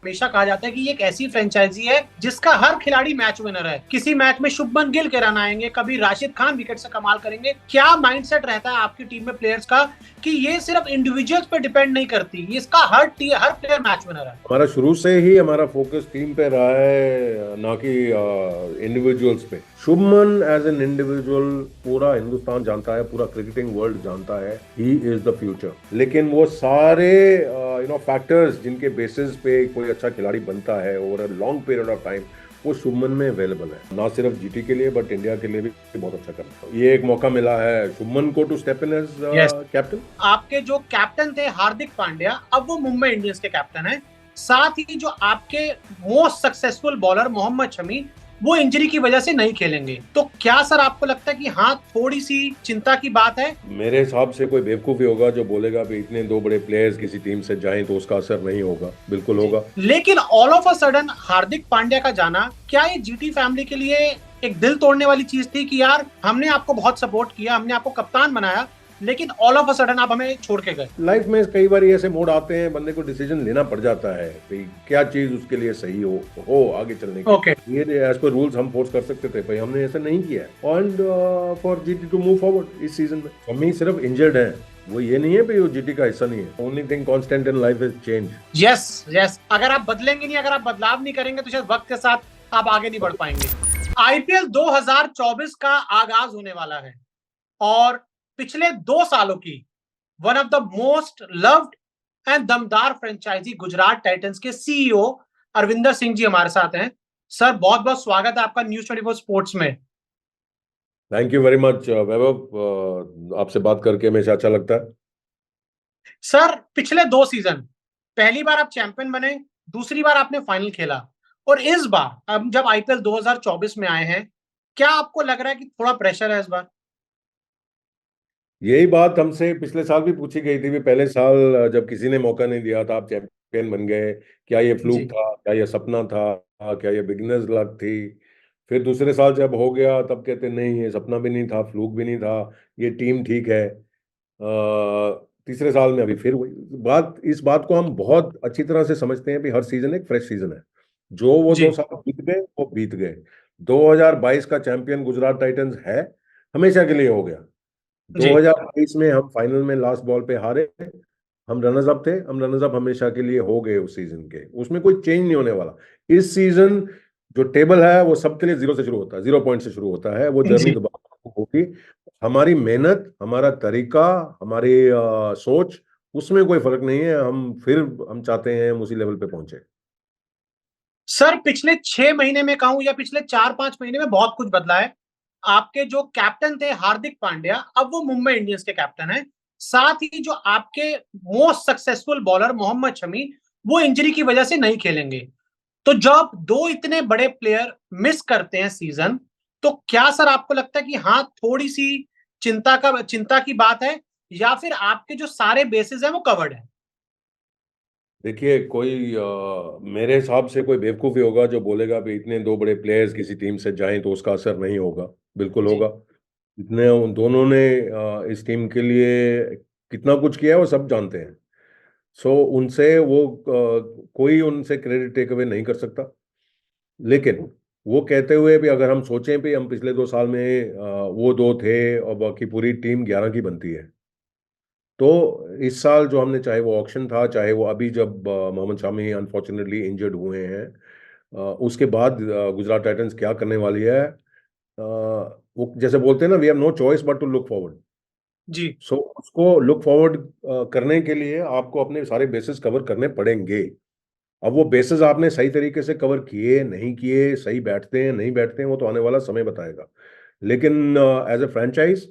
हमेशा कहा जाता है कि ये एक ऐसी फ्रेंचाइजी है जिसका हर खिलाड़ी मैच विनर है। किसी मैच में शुभमन गिल के रन आएंगे, कभी राशिद खान विकेट से कमाल करेंगे। क्या माइंडसेट रहता है आपकी टीम में प्लेयर्स का कि ये सिर्फ इंडिविजुअल्स पे डिपेंड नहीं करती, ये इसका हर प्लेयर मैच विनर है। हमारा शुरू से ही हमारा फोकस टीम पे रहा है, ना कि इंडिविजुअल्स पे। शुभमन एज एन इंडिविजुअल पूरा हिंदुस्तान जानता है, पूरा क्रिकेटिंग वर्ल्ड जानता है, ही इज द फ्यूचर। लेकिन वो सारे फैक्टर्स जिनके बेसिस पे कोई अच्छा खिलाड़ी बनता है over a long period of time, वो शुभमन में अवेलेबल है। ना सिर्फ जीटी के लिए बट इंडिया के लिए भी बहुत अच्छा करता है। ये एक मौका मिला है शुभमन को to step in as yes, captain. आपके जो कैप्टन थे हार्दिक पांड्या, अब वो मुंबई इंडियंस के कैप्टन हैं। साथ ही जो आपके most successful bowler Mohammed Shami, वो इंजरी की वजह से नहीं खेलेंगे। तो क्या सर आपको लगता है कि हाँ, थोड़ी सी चिंता की बात है? मेरे हिसाब से कोई बेवकूफ ही होगा जो बोलेगा कि इतने दो बड़े प्लेयर्स किसी टीम से जाएं तो उसका असर नहीं होगा। बिल्कुल जी, होगा। लेकिन all of a sudden Hardik Pandya का जाना, क्या ये जीटी फैमिली के लिए एक दिल तोड़ने वाली चीज थी कि यार हमने आपको बहुत सपोर्ट किया, हमने आपको कप्तान बनाया, लेकिन ऑल ऑफ अ सडन आप हमें छोड़ के गए? लाइफ में कई बार ऐसे मोड़ आते हैं, बंदे को डिसीजन लेना पड़ जाता है भाई क्या चीज उसके लिए सही हो आगे चलने के ओके। लिए। ये एज पर रूल्स हम फोर्स कर सकते थे, भाई हमने ऐसा नहीं किया है। And for GT to move forward इस सीजन में, हम ही सिर्फ इंजर्ड हैं। वो ये नहीं है भाई वो जीटी का हिस्सा नहीं है। Only thing constant in life is change. Yes, yes, अगर आप बदलेंगे नहीं, अगर आप बदलाव नहीं करेंगे तो शायद वक्त के साथ आप आगे नहीं बढ़ पाएंगे। आईपीएल 2024 का आगाज होने वाला है और पिछले 2 सालों की one of the most loved and दमदार फ्रेंचाइजी गुजरात टाइटंस के सीईओ अरविंदर सिंह जी हमारे साथ हैं। सर, बहुत बहुत स्वागत है आपका न्यूज 24 स्पोर्ट्स में। थैंक यू वेरी मच वैभव, आपसे बात करके हमेशा अच्छा लगता है। सर, पिछले 2 सीजन, पहली बार आप चैंपियन बने, दूसरी बार आपने फाइनल खेला, और इस बार अब जब आईपीएल 2024 में आए हैं, क्या आपको लग रहा है कि थोड़ा प्रेशर है इस बार? यही बात हमसे पिछले साल भी पूछी गई थी भी पहले साल जब किसी ने मौका नहीं दिया था आप चैंपियन बन गए, क्या ये फ्लूक जी, था, क्या ये सपना था, क्या ये बिगिनर्स लक थी। फिर दूसरे साल जब हो गया तब कहते नहीं ये सपना भी नहीं था, फ्लूक भी नहीं था, ये टीम ठीक है। तीसरे साल में अभी फिर वही बात। इस बात को हम बहुत अच्छी तरह से समझते हैं भी हर सीजन एक फ्रेश सीजन है। जो वो दो जी, साल बीत गए वो बीत गए। 2022 का चैंपियन गुजरात टाइटंस है, हमेशा के लिए हो गया। जी। 2023 में हम फाइनल में लास्ट बॉल पे हारे, हम रनर्स अप थे, हम रनर्स अप हमेशा के लिए हो गए उस सीजन के, उसमें कोई चेंज नहीं होने वाला। इस सीजन जो टेबल है वो सबके लिए जीरो से शुरू होता है, 0 पॉइंट से शुरू होता है, वो जर्नी जी। दोबारा होगी। हमारी मेहनत, हमारा तरीका, हमारी सोच, उसमें कोई फर्क नहीं है। हम चाहते हैं हम उसी लेवल पे पहुंचे। सर, पिछले 6 महीने में कहूं या पिछले 4-5 महीने में बहुत कुछ बदला है। आपके जो कैप्टन थे हार्दिक पांड्या, अब वो मुंबई इंडियंस के कैप्टन हैं। साथ ही जो आपके most successful bowler Mohammed Shami, वो इंजरी की वजह से नहीं खेलेंगे। तो जब दो इतने बड़े प्लेयर मिस करते हैं सीजन, तो क्या सर आपको लगता है कि हाँ, थोड़ी सी चिंता की बात है, या फिर आपके जो सारे बेसिस हैं वो कवर्ड है? देखिए कोई मेरे हिसाब से कोई बेवकूफ़ ही होगा जो बोलेगा भी इतने दो बड़े प्लेयर्स किसी टीम से जाएं तो उसका असर नहीं होगा। बिल्कुल जी, होगा। इतने उन दोनों ने इस टीम के लिए कितना कुछ किया है वो सब जानते हैं। सो उनसे वो कोई उनसे क्रेडिट टेक अवे नहीं कर सकता। लेकिन वो कहते हुए भी अगर हम सोचें भी हम पिछले 2 साल में वो दो थे और बाकी पूरी टीम 11 की बनती है। तो इस साल जो हमने, चाहे वो ऑक्शन था, चाहे वो अभी जब मोहम्मद शामी अनफॉर्चुनेटली इंजर्ड हुए हैं, उसके बाद गुजरात टाइटंस क्या करने वाली है, वो जैसे बोलते हैं ना, we have no choice but to look forward. जी, सो उसको लुक फॉरवर्ड करने के लिए आपको अपने सारे बेसिस कवर करने पड़ेंगे। अब वो बेसिस आपने सही तरीके से कवर किए नहीं किए, सही बैठते हैं नहीं बैठते हैं, वो तो आने वाला समय बताएगा। लेकिन एज ए फ्रेंचाइज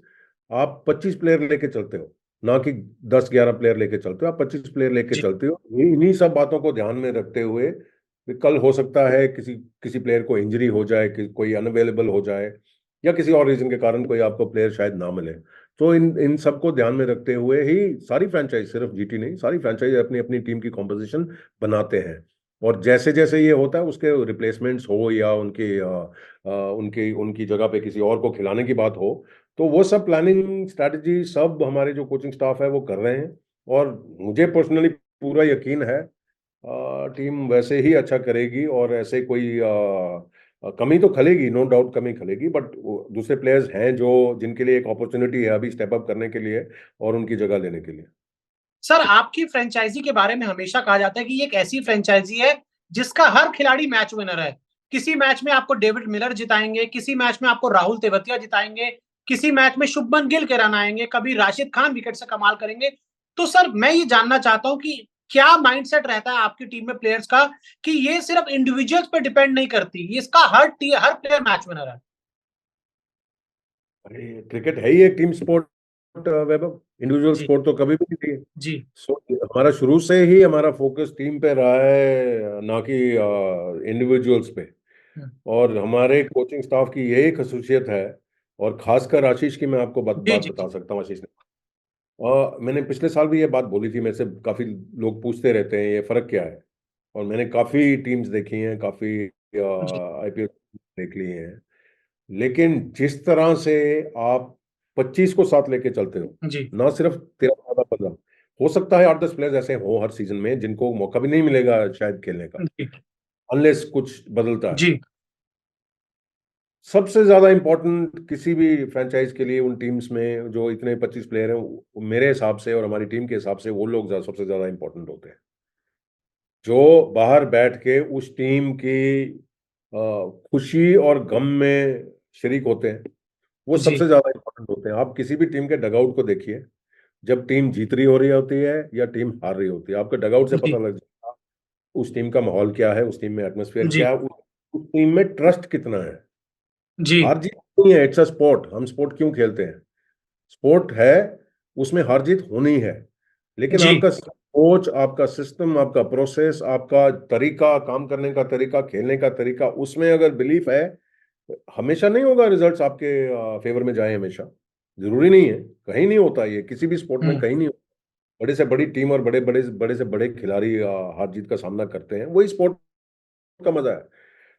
आप 25 प्लेयर लेके चलते हो, ना कि 10-11 प्लेयर लेके चलते हो, आप 25 प्लेयर लेके जी, चलते हो। इन्हीं सब बातों को ध्यान में रखते हुए कि कल हो सकता है किसी किसी प्लेयर को इंजरी हो जाए, कि कोई अनअवेलेबल हो जाए, या किसी और रीजन के कारण कोई आपको प्लेयर शायद ना मिले। तो इन इन सबको ध्यान में रखते हुए ही सारी फ्रेंचाइज, सिर्फ जीटी नहीं, सारी फ्रेंचाइज अपनी अपनी टीम की कॉम्पोजिशन बनाते हैं। और जैसे जैसे ये होता है उसके रिप्लेसमेंट्स हो या उनकी उनकी जगह पे किसी और को खिलाने की बात हो, तो वो सब प्लानिंग स्ट्रैटेजी सब हमारे जो कोचिंग स्टाफ है वो कर रहे हैं। और मुझे पर्सनली पूरा यकीन है टीम वैसे ही अच्छा करेगी, और ऐसे कोई कमी तो खलेगी, नो डाउट कमी खलेगी, बट दूसरे प्लेयर्स हैं जो जिनके लिए एक अपॉर्चुनिटी है अभी स्टेप अप करने के लिए और उनकी जगह लेने के लिए। सर आपकी फ्रेंचाइजी के बारे में हमेशा कहा जाता है कि ये एक ऐसी फ्रेंचाइजी है जिसका हर खिलाड़ी मैच विनर है। किसी मैच में आपको डेविड मिलर जिताएंगे, किसी मैच में आपको राहुल तेवतिया जिताएंगे, किसी मैच में शुभमन गिल के रन आएंगे, कभी राशिद खान विकेट से कमाल करेंगे। तो सर मैं ये जानना चाहता हूं कि क्या माइंडसेट रहता है आपकी टीम में प्लेयर्स का कि ये सिर्फ इंडिविजुअल्स पे डिपेंड नहीं करती, इसका हर प्लेयर मैच विनर है। अरे क्रिकेट है ही एक टीम स्पोर्ट वैभव, इंडिविजुअल जी। स्पोर्ट तो कभी भी नहीं थी। जी। सो हमारा शुरू से ही हमारा फोकस टीम पे रहा है, ना कि इंडिविजुअल्स पे। हम्म। और हमारे कोचिंग स्टाफ की यही खसूसियत है, और खासकर आशीष की मैं आपको बात जी। बात जी। बता सकता हूँ। आशीष ने मैंने पिछले साल भी ये बात बोली थी, मेरे से काफी लोग पूछते रहते हैं ये फर्क क्या है, और मैंने काफी टीम्स देखी हैं, काफी जी। आईपीएल देख ली हैं। लेकिन जिस तरह से आप 25 को साथ लेके चलते हो, जी। ना सिर्फ 13 14 15, हो सकता है 8 10 प्लेयर्स ऐसे हो हर सीजन में जिनको मौका भी नहीं मिलेगा शायद खेलने का, जी। अनलेस कुछ बदलता है। जी। सबसे ज्यादा इंपॉर्टेंट किसी भी फ्रेंचाइज के लिए उन टीम्स में जो इतने 25 प्लेयर हैं, मेरे हिसाब से और हमारी टीम के हिसाब से वो लोग सबसे ज्यादा इंपॉर्टेंट होते हैं, जो बाहर बैठ के उस टीम की खुशी और गम में शरीक होते हैं। वो जी। सबसे ज्यादा इंपॉर्टेंट होते हैं। आप किसी भी टीम के डगआउट को देखिए, जब टीम जीत रही हो रही होती है या टीम हार रही होती है, आपके डगआउट से पता जी। लग जाएगा उस टीम का माहौल क्या है, उस टीम में एटमोसफियर क्या जी। है, उस टीम में ट्रस्ट कितना है। जी। हार जीत नहीं है, इट्स अ स्पोर्ट। हम स्पोर्ट क्यों खेलते हैं? स्पोर्ट है, उसमें हार जीत होनी है, लेकिन जी। आपका कोच, आपका सिस्टम, आपका प्रोसेस, आपका तरीका, काम करने का तरीका, खेलने का तरीका, उसमें अगर बिलीफ है, हमेशा नहीं होगा रिजल्ट्स आपके फेवर में जाए हमेशा। जरूरी नहीं है, कहीं नहीं होता ये, किसी भी स्पोर्ट में हम्म। कहीं नहीं होता। बड़े से बड़ी टीम और बड़े बड़े बड़े से बड़े खिलाड़ी हार जीत का सामना करते हैं, वही स्पोर्ट का मजा है।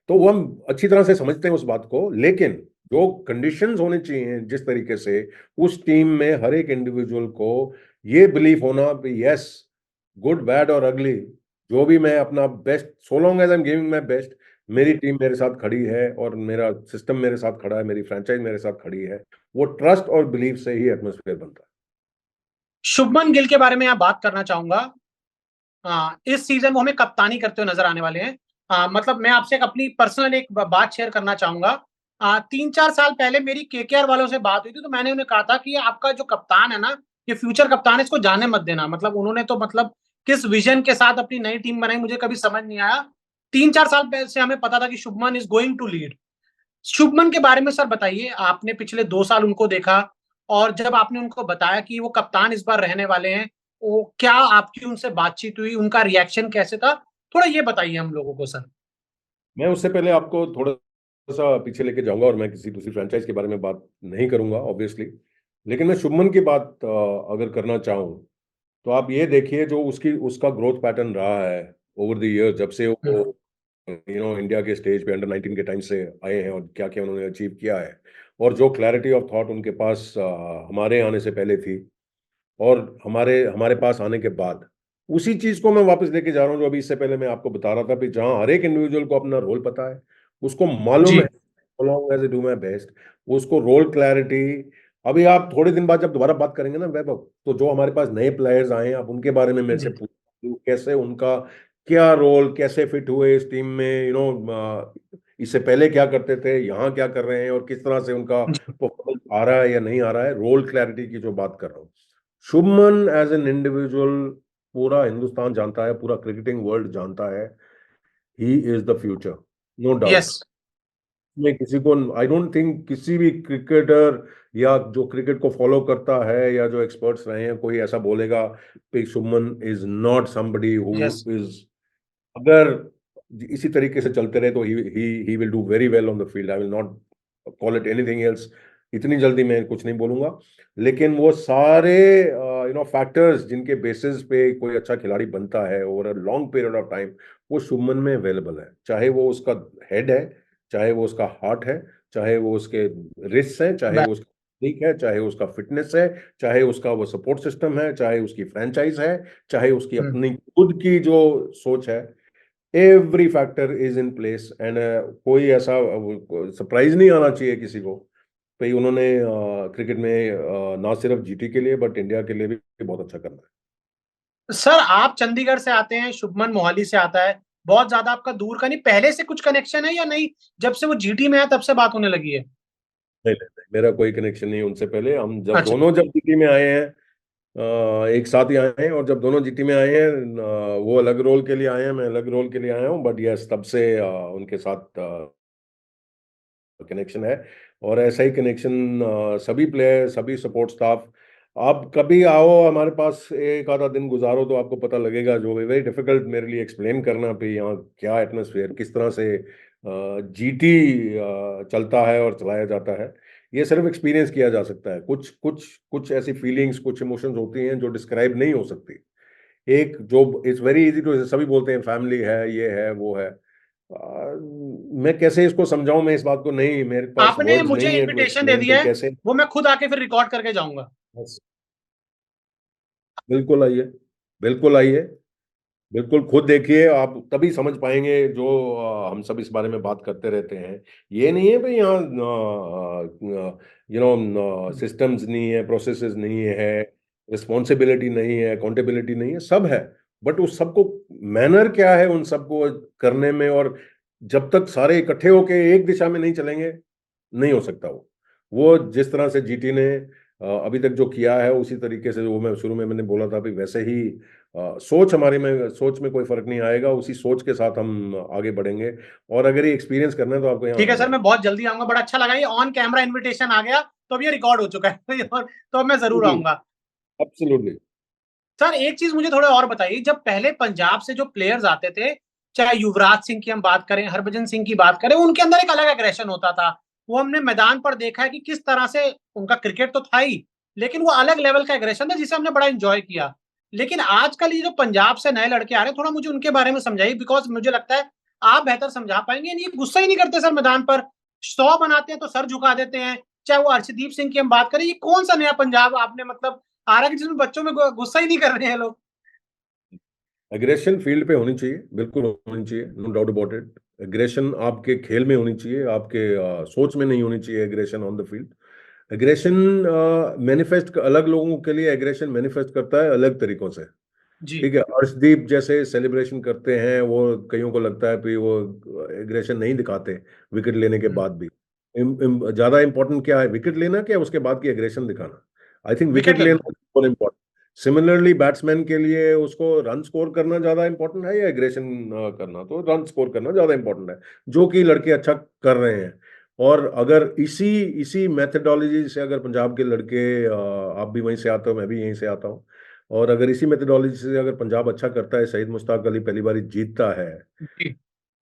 तो वो हम अच्छी तरह से समझते हैं उस बात को, लेकिन जो कंडीशंस होने चाहिए जिस तरीके से उस टीम में हर एक इंडिविजुअल को ये बिलीफ होना कि यस, गुड बैड और अगली, जो भी मैं अपना best, so long as I am giving my best, मेरी टीम मेरे साथ खड़ी है और मेरा सिस्टम मेरे साथ खड़ा है, मेरी फ्रेंचाइज मेरे साथ खड़ी है। वो ट्रस्ट और बिलीफ से ही एटमोसफेयर बनता शुभमन गिल के बारे में यहाँ बात करना चाहूंगा। इस सीजन वो हमें कप्तानी करते हुए नजर आने वाले हैं। मतलब मैं आपसे एक अपनी पर्सनल एक बात शेयर करना चाहूंगा। 3 4 साल पहले मेरी केकेआर वालों से बात हुई थी, तो मैंने उन्हें कहा था कि आपका जो कप्तान है ना, ये फ्यूचर कप्तान है, इसको जाने मत देना। मतलब उन्होंने तो मतलब किस विजन के साथ अपनी नई टीम बनाई मुझे कभी समझ नहीं आया। 3 4 साल पहले से हमें पता था कि Shubman is going to lead. Shubman के बारे में सर बताइए, आपने पिछले 2 साल उनको देखा, और जब आपने उनको बताया कि वो कप्तान इस बार रहने वाले हैं, वो क्या आपकी उनसे बातचीत हुई, उनका रिएक्शन कैसे था? थोड़ा ये बताइए हम लोगों को सर। है। मैं उससे पहले आपको थोड़ा सा पीछे लेके जाऊंगा, और मैं किसी दूसरी फ्रेंचाइज के बारे में बात नहीं करूंगा ऑब्वियसली। लेकिन मैं शुभमन की बात अगर करना चाहूँ, तो आप ये देखिए जो उसकी उसका ग्रोथ पैटर्न रहा है ओवर द ईयर, जब से वो हम्म। इंडिया के स्टेज पे अंडर 19 के टाइम से आए हैं, और क्या क्या उन्होंने अचीव किया है, और जो क्लैरिटी ऑफ थॉट उनके पास हमारे आने से पहले थी और हमारे हमारे पास आने के बाद, उसी चीज को मैं वापस लेके जा रहा हूँ जो अभी इससे पहले मैं आपको बता रहा था कि जहां हर एक इंडिविजुअल को अपना रोल पता है, उसको मालूम जी। है long as I do my best, उसको रोल क्लैरिटी। अभी आप थोड़े दिन बाद जब दोबारा बात करेंगे ना वैभव, तो जो हमारे पास नए प्लेयर्स आए हैं, आप उनके बारे में मेरे से जी। पूछ, कैसे उनका क्या रोल, कैसे फिट हुए इस टीम में, इससे पहले क्या करते थे, यहाँ क्या कर रहे हैं, और किस तरह से उनका जी। परफॉर्मेंस आ रहा है या नहीं आ रहा है, रोल क्लैरिटी की जो बात कर रहा हूँ। शुभमन एज एन इंडिविजुअल पूरा हिंदुस्तान जानता है, पूरा क्रिकेटिंग वर्ल्ड जानता है, he is the future, no yes. Doubt. मैं किसी को, आई डोंट थिंक किसी भी क्रिकेटर या जो क्रिकेट को फॉलो करता है या जो एक्सपर्ट्स रहे हैं, कोई ऐसा बोलेगा कि Shubman is not somebody who yes. Is, अगर इसी तरीके से चलते रहे तो he will do very well on the field. I will not call it anything else, इतनी जल्दी मैं कुछ नहीं बोलूंगा। लेकिन वो सारे फैक्टर्स जिनके बेसिस पे कोई अच्छा खिलाड़ी बनता है over a long period of time, वो शुभमन में अवेलेबल है। चाहे वो उसका हेड है, चाहे वो उसका हार्ट है, चाहे वो उसके रिस्ट हैं, चाहे वो उसका ठीक है, चाहे उसका फिटनेस है, चाहे उसका वो सपोर्ट सिस्टम है, चाहे उसकी फ्रेंचाइज है, चाहे उसकी हम्म। अपनी खुद की जो सोच है, every factor is in place. And कोई ऐसा सरप्राइज नहीं आना चाहिए किसी को भाई उन्होंने क्रिकेट में ना सिर्फ जीटी के लिए बट इंडिया के लिए भी बहुत अच्छा करना है। सर आप चंडीगढ़ से आते हैं, शुभमन मोहाली से आता है, बहुत ज्यादा आपका दूर का नहीं, पहले से कुछ कनेक्शन है या नहीं, जब से वो जीटी में है तब से बात होने लगी है? नहीं नहीं नहीं, मेरा कोई कनेक्शन नहीं है उनसे। पहले हम अच्छा। जब जीटी में आए हैं, एक साथ ही आए हैं, और जब दोनों जीटी में आए हैं, वो अलग रोल के लिए आए हैं, मैं अलग रोल के लिए आया हूँ, बट यस तब से उनके साथ कनेक्शन है। और ऐसा ही कनेक्शन सभी प्लेयर, सभी सपोर्ट स्टाफ। आप कभी आओ हमारे पास, एक आधा दिन गुजारो तो आपको पता लगेगा। जो वेरी डिफिकल्ट मेरे लिए एक्सप्लेन करना भी यहाँ क्या एटमोसफेयर, किस तरह से जीटी चलता है और चलाया जाता है, ये सिर्फ एक्सपीरियंस किया जा सकता है। कुछ कुछ कुछ ऐसी फीलिंग्स, कुछ इमोशंस होती हैं जो डिस्क्राइब नहीं हो सकती। एक जो इट्स वेरी इजी टू, सभी बोलते हैं फैमिली है, ये है, वो है। मैं कैसे इसको समझाऊं, मैं इस बात को, नहीं मेरे पास आपने वर्ड्स मुझे नहीं है टू इनविटेशन दे एक्सप्लेन कि दिया है, कैसे। वो मैं खुद आके फिर रिकॉर्ड करके जाऊंगा। बस, बिल्कुल आइए, बिल्कुल आइए, बिल्कुल खुद देखिए, आप तभी समझ पाएंगे जो हम सब इस बारे में बात करते रहते हैं। ये नहीं है भाई यहाँ सिस्टम्स नहीं है, प्रोसेसेस नहीं है, रिस्पॉन्सिबिलिटी नहीं है, अकाउंटेबिलिटी नहीं है, सब है। बट उस सबको मैनर क्या है उन सबको करने में, और जब तक सारे इकट्ठे होके एक दिशा में नहीं चलेंगे, नहीं हो सकता। वो जिस तरह से जीटी ने अभी तक जो किया है, उसी तरीके से, वो मैं शुरू में मैंने बोला था भी वैसे ही सोच में कोई फर्क नहीं आएगा, उसी सोच के साथ हम आगे बढ़ेंगे। और अगर ये एक्सपीरियंस करना है तो आपको यहाँ ठीक है आना सर, है। मैं बहुत जल्दी आऊंगा, बड़ा अच्छा लगा, ये ऑन कैमरा इनविटेशन आ गया तो अब ये रिकॉर्ड हो चुका है तो अब मैं जरूर आऊंगा। एब्सोल्युटली। सर एक चीज मुझे थोड़ा और बताइए, जब पहले पंजाब से जो प्लेयर्स आते थे, चाहे युवराज सिंह की हम बात करें, हरभजन सिंह की बात करें, उनके अंदर एक अलग एग्रेशन होता था। वो हमने मैदान पर देखा है कि किस तरह से उनका क्रिकेट तो था ही, लेकिन वो अलग लेवल का एग्रेशन था जिसे हमने बड़ा इंजॉय किया। लेकिन आजकल ये जो पंजाब से नए लड़के आ रहे हैं, थोड़ा मुझे उनके बारे में समझाइए, बिकॉज मुझे लगता है आप बेहतर समझा पाएंगे। ये गुस्सा ही नहीं करते सर मैदान पर, 100 बनाते हैं तो सर झुका देते हैं। चाहे वो अर्शदीप सिंह की हम बात करें, ये कौन सा नया पंजाब आपने मतलब आ रहा है कि जिसमें बच्चों में गुस्सा ही नहीं कर रहे हैं लोग? एग्रेशन फील्ड पे होनी चाहिए, बिल्कुल होनी चाहिए, no doubt about it. Aggression आपके खेल में होनी चाहिए, आपके सोच में नहीं होनी चाहिए aggression on the field. Aggression manifest, अलग लोगों के लिए एग्रेशन मैनिफेस्ट करता है अलग तरीकों से। जी। ठीक है, अर्शदीप जैसे सेलिब्रेशन करते हैं, वो कईयों को लगता है कि वो एग्रेशन नहीं दिखाते विकेट लेने के बाद भी। ज्यादा इंपॉर्टेंट क्या है, विकेट लेना क्या उसके बाद की एग्रेशन दिखाना? आई थिंक विकेट विकेट लेना लेना। बहुत इंपॉर्टेंट। सिमिलरली बैट्समैन के लिए उसको रन स्कोर करना ज्यादा इंपॉर्टेंट है या एग्रेशन करना? तो रन स्कोर करना ज्यादा इंपॉर्टेंट है, जो कि लड़के अच्छा कर रहे हैं। और अगर इसी इसी मेथडोलॉजी से अगर पंजाब के लड़के, आप भी वहीं से आते हो, मैं भी यहीं से आता हूँ, और अगर इसी मेथडोलॉजी से अगर पंजाब अच्छा करता है, शहीद मुश्ताक अली पहली बार जीतता है, जी।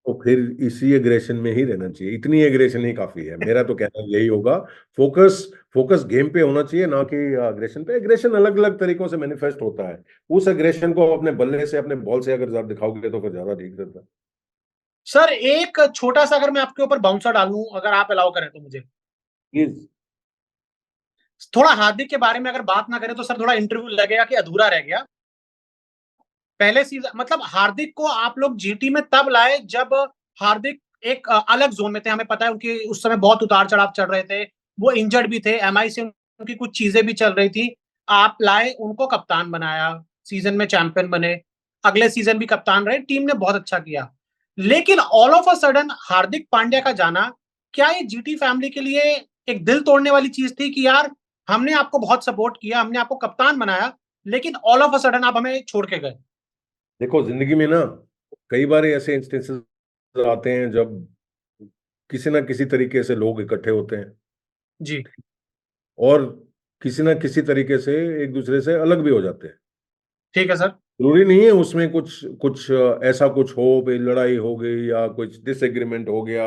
तो फिर इसी एग्रेशन में ही रहना चाहिए। इतनी एग्रेशन ही काफी है, मेरा तो कहना यही होगा। फोकस फोकस गेम पे होना चाहिए, ना कि एग्रेशन पे। एग्रेशन अलग अलग तरीकों से मैनिफेस्ट होता है। उस एग्रेशन को अपने बल्ले से, अपने बॉल से अगर आप दिखाओगे तो फिर ज्यादा ठीक रहता है। सर एक छोटा सा अगर मैं आपके ऊपर बाउंसर डालूं, अगर आप अलाउ करें तो मुझे, प्लीज। थोड़ा हार्दिक के बारे में अगर बात ना करें तो सर थोड़ा इंटरव्यू लगेगा कि अधूरा रह गया। पहले सीजन मतलब हार्दिक को आप लोग जीटी में तब लाए जब हार्दिक एक अलग जोन में थे, हमें पता है उनकी उस समय बहुत उतार चढ़ाव चल रहे थे, वो इंजर्ड भी थे, एमआई से उनकी कुछ चीजें भी चल रही थी। आप लाए, उनको कप्तान बनाया, सीजन में चैंपियन बने, अगले सीजन भी कप्तान रहे, टीम ने बहुत अच्छा किया। लेकिन all of a sudden Hardik Pandya का जाना, क्या ये जीटी फैमिली के लिए एक दिल तोड़ने वाली चीज थी कि यार हमने आपको बहुत सपोर्ट किया, हमने आपको कप्तान बनाया, लेकिन ऑल ऑफ अ सडन आप हमें छोड़ के गए? देखो, जिंदगी में ना कई बार ऐसे इंस्टेंसेस आते हैं जब किसी ना किसी तरीके से लोग इकट्ठे होते हैं, जी। और किसी ना किसी तरीके से एक दूसरे से अलग भी हो जाते हैं। ठीक है सर। जरूरी नहीं है उसमें कुछ कुछ ऐसा कुछ हो भाई, लड़ाई हो गई या कुछ डिसएग्रीमेंट हो गया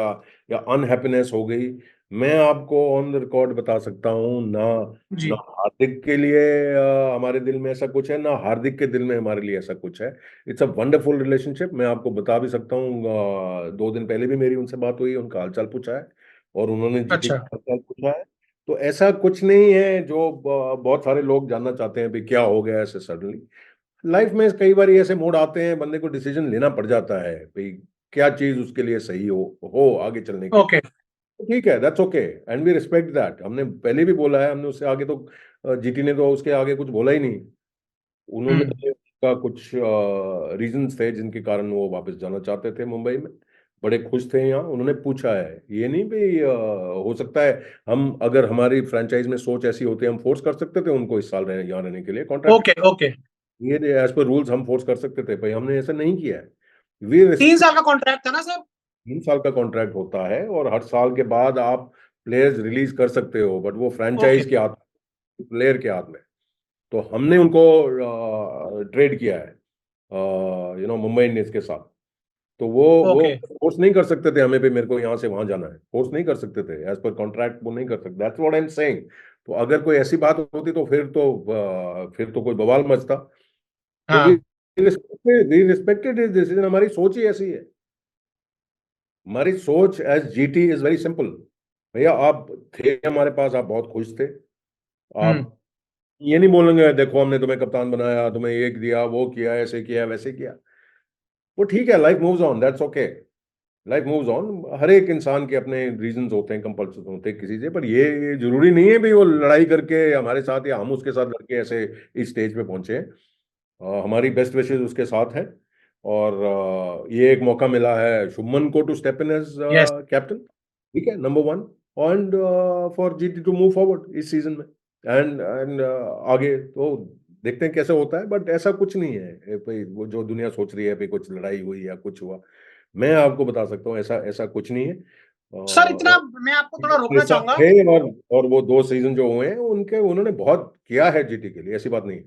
या अनहैप्पीनेस हो गई। मैं आपको ऑन द रिकॉर्ड बता सकता हूँ ना, ना जी। हार्दिक के लिए हमारे दिल में ऐसा कुछ है, ना हार्दिक के दिल में हमारे लिए ऐसा कुछ है। It's a wonderful relationship. मैं आपको बता भी सकता हूँ, 2 दिन पहले भी मेरी उनसे बात हुई, उनका हालचाल पूछा है, और उन्होंने जीटी अच्छा। का हालचाल पूछा है। तो ऐसा कुछ नहीं है जो बहुत सारे लोग जानना चाहते हैं भी क्या हो गया ऐसे सडनली। लाइफ में कई बार ऐसे मोड़ आते हैं, बंदे को डिसीजन लेना पड़ जाता है भाई क्या चीज उसके लिए सही हो आगे चलने के लिए। ओके। तो ठीक है, that's okay and we respect that. हमने पहले भी बोला है, हमने उससे आगे तो जीटी ने तो उसके आगे कुछ बोला ही नहीं। उन्होंने हम्म। का कुछ रीजंस थे जिनके कारण वो वापस जाना चाहते थे मुंबई में। बड़े खुश थे यहाँ, उन्होंने पूछा है, ये नहीं भी हो सकता है हम अगर हमारी फ्रेंचाइज में सोच ऐसी होती है हम फोर्स कर सकते थे उनको इस साल यहाँ रहने के लिए कॉन्ट्रैक्ट। ओके। ओके। ये एज पर रूल्स हम फोर्स कर सकते थे भाई, हमने ऐसा नहीं किया है। वी 3 साल का कॉन्ट्रैक्ट था ना सर? 3 साल का कॉन्ट्रैक्ट होता है और हर साल के बाद आप प्लेयर्स रिलीज कर सकते हो, बट वो ओके। फ्रेंचाइज के हाथ, प्लेयर के हाथ में। तो हमने उनको ट्रेड किया है मुंबई इंडियंस के साथ। तो वो ओके। फोर्स नहीं कर सकते थे हमें भी, मेरे को यहाँ से वहां जाना है, फोर्स नहीं कर सकते थे एज पर कॉन्ट्रैक्ट, वो नहीं कर सकते। That's what I am saying. तो अगर कोई ऐसी बात होती तो फिर तो कोई बवाल मचता। तो वी हाँ। We respected his decision. हमारी सोच ही ऐसी है। हमारी सोच as GT is very simple. भैया आप थे हमारे पास, आप बहुत खुश थे। हम्म। आप ये नहीं बोलेंगे देखो हमने तुम्हें कप्तान बनाया, तुम्हें ये दिया वो किया ऐसे किया वैसे किया। वो ठीक है, life moves on, that's okay. Life moves on. हर एक इंसान के अपने रीजंस होते हैं, कंपल्सन होते हैं किसी से, पर ये जरूरी नहीं है भी वो लड़ाई करके हमारे साथ या हम उसके साथ लड़के ऐसे इस स्टेज पे पहुंचे हैं। हमारी बेस्ट विशेस उसके साथ हैं। और ये एक मौका मिला है शुभमन को to step in as yes. Captain. ठीक है, number one. And for GT to move forward इस सीजन में। एंड आगे तो देखते हैं कैसे होता है, बट ऐसा कुछ नहीं है भाई वो जो दुनिया सोच रही है भाई कुछ लड़ाई हुई या कुछ हुआ। मैं आपको बता सकता हूँ ऐसा ऐसा कुछ नहीं है। सर इतना और मैं आपको थोड़ा ये रोकना सब चाहूंगा। थे। और वो 2 सीजन जो हुए हैं उनके उन्होंने बहुत किया है जीटी के लिए, ऐसी बात नहीं है।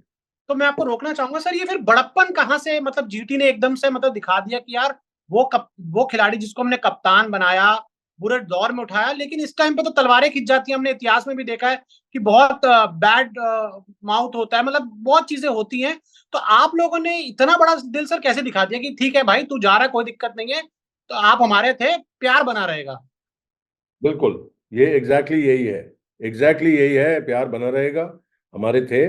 तो मैं आपको रोकना चाहूंगा सर, ये फिर बड़प्पन कहाँ से, मतलब जीटी ने एकदम से मतलब दिखा दिया कि यार वो खिलाड़ी जिसको हमने कप्तान बनाया, बुरे दौर में उठाया, लेकिन इस टाइम पे तो तलवारें खिंच जाती हैं। हमने इतिहास में भी देखा है कि बहुत बैड माउथ होता है, मतलब बहुत चीजें होती हैं। तो आप लोगों ने इतना बड़ा दिल सर कैसे दिखा दिया कि ठीक है भाई तू जा रहा है, कोई दिक्कत नहीं है, तो आप हमारे थे, प्यार बना रहेगा। बिल्कुल, ये एग्जैक्टली यही है। एग्जैक्टली यही है, प्यार बना रहेगा। हमारे थे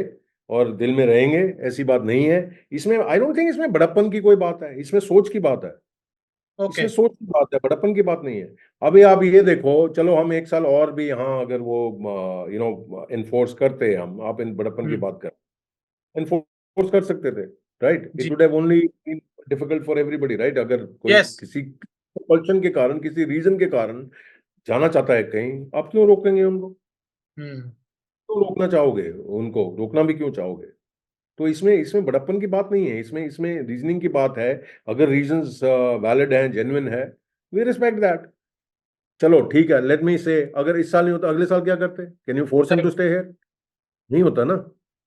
और दिल में रहेंगे, ऐसी बात नहीं है। इसमें आई डोंट थिंक इसमें बड़प्पन की कोई बात है, इसमें सोच की बात है। ओके। इसमें सोच की बात है, बड़प्पन की बात नहीं है। अभी आप ये देखो, चलो हम एक साल और भी यहाँ अगर वो इन्फोर्स करते, हम आप इन बड़प्पन की हम्म। बात कर, इन्फोर्स कर सकते थे। राइट, इट जी। Would have only been difficult for everybody, right. अगर कोई यस। किसी कंपल्शन के कारण, किसी रीजन के कारण जाना चाहता है कहीं, आप क्यों रोकेंगे उनको? हम्म। क्यों रोकना चाहोगे? उनको रोकना भी क्यों चाहोगे? तो इसमें इसमें बड़प्पन की बात नहीं है, इसमें इसमें रीजनिंग की बात है। अगर रीजंस वैलिड हैं, जेन्युइन है, वी रिस्पेक्ट दैट। चलो ठीक है, लेट मी से अगर इस साल नहीं होता अगले साल क्या करते? कैन यू फोर्स हिम सही। To stay here? नहीं होता ना।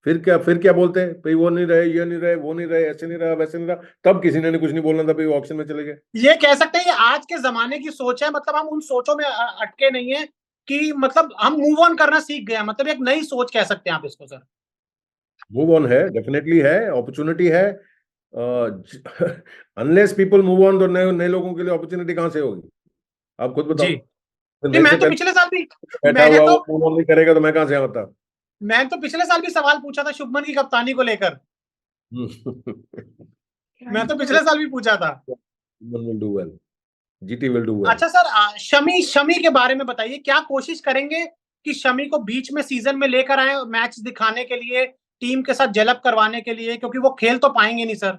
फिर क्या बोलते हैं भाई, वो नहीं रहे, ये नहीं रहे, वो नहीं रहे, ऐसे नहीं रहा, वैसे नहीं रहा, तब किसी ने कुछ नहीं बोलना था भाई, वो ऑक्शन में चले गए। ये कह सकते हैं ये आज के जमाने की सोच है, मतलब हम उन सोचों में अटके नहीं है कि मतलब हम मूव ऑन करना सीख गए हैं, मतलब एक नई सोच कह सकते हैं आप इसको सर। मूव ऑन है, डेफिनेटली है, अपॉर्चुनिटी है। अनलेस पीपल मूव ऑन तो नए नए लोगों के लिए अपॉर्चुनिटी कहाँ से होगी? आप खुद जी। बताओ। तो नहीं, मेरे से मैं तो पहले पिछले साल भी बैठा मैंने हुआ तो वो मूव ऑन नहीं करेगा तो मैं कहाँ से आता? मैं तो पिछले साल भी सवाल पूछा था शुभमन की कप्तानी को लेकर। मैं तो पिछले साल भी पूछा था। Will do well, GT will do well. अच्छा सर, शमी शमी के बारे में बताइए, क्या कोशिश करेंगे कि शमी को बीच में सीजन में लेकर आए मैच दिखाने के लिए, टीम के साथ जेलअप करवाने के लिए, क्योंकि वो खेल तो पाएंगे नहीं सर।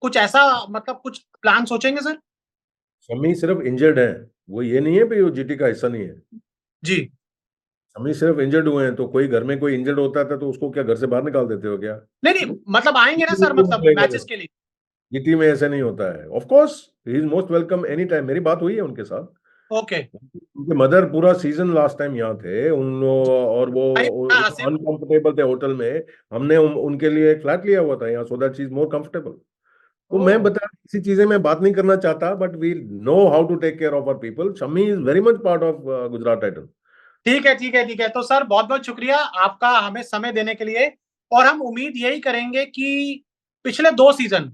कुछ ऐसा मतलब कुछ प्लान सोचेंगे सर? शमी सिर्फ इंजर्ड है, वो ये नहीं है भाई वो जीटी का हिस्सा नहीं है। जी। शमी सिर्फ इंजर्ड हुए हैं, तो कोई घर में कोई इंजर्ड होता था तो उसको क्या घर से बाहर निकाल देते हो क्या? नहीं नहीं, मतलब आएंगे ना जीटी में सर, क्यों मतलब निकलेगा वो? मैचेस के लिए। जीटी में ऐसा नहीं होता है, of course he is most welcome any time. मेरी बात हुई है उनके साथ। ओके। उनके मदर पूरा सीजन लास्ट टाइम यहाँ थे और वो भाई, आसिफ। अनकंफर्टेबल थे होटल में। हमने उनके लिए एक फ्लैट लिया हुआ था यहाँ, so that she is more comfortable. तो ओ, मैं बता, किसी चीजें मैं बात नहीं करना चाहता, but we know how to take care of our people. Shami is very much part of Gujarat titan. ठीक है ठीक है ठीक है, तो सर बहुत बहुत शुक्रिया आपका हमें समय देने के लिए। और हम उम्मीद यही करेंगे कि पिछले 2 सीजन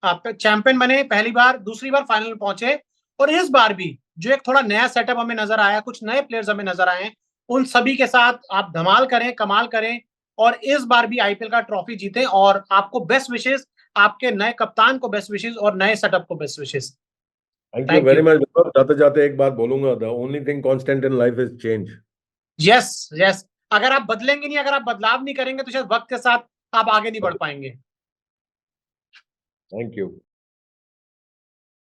आप चैंपियन बने, पहली बार, दूसरी बार फाइनल में पहुंचे, और इस बार भी जो एक थोड़ा नया सेटअप हमें नजर आया, कुछ नए प्लेयर्स हमें नजर आए हैं, उन सभी के साथ आप धमाल करें, कमाल करें और इस बार भी आईपीएल का ट्रॉफी जीतें। और आपको बेस्ट विशेस, आपके नए कप्तान को बेस्ट विशेस और नए सेटअप को best wishes. Thank you thank very you. Much. जाते जाते एक बात बोलूंगा, the only thing constant in life is change. Yes, yes. अगर आप बदलेंगे नहीं, अगर आप बदलाव नहीं करेंगे तो शायद वक्त के साथ आप आगे नहीं बढ़ पाएंगे। Thank you.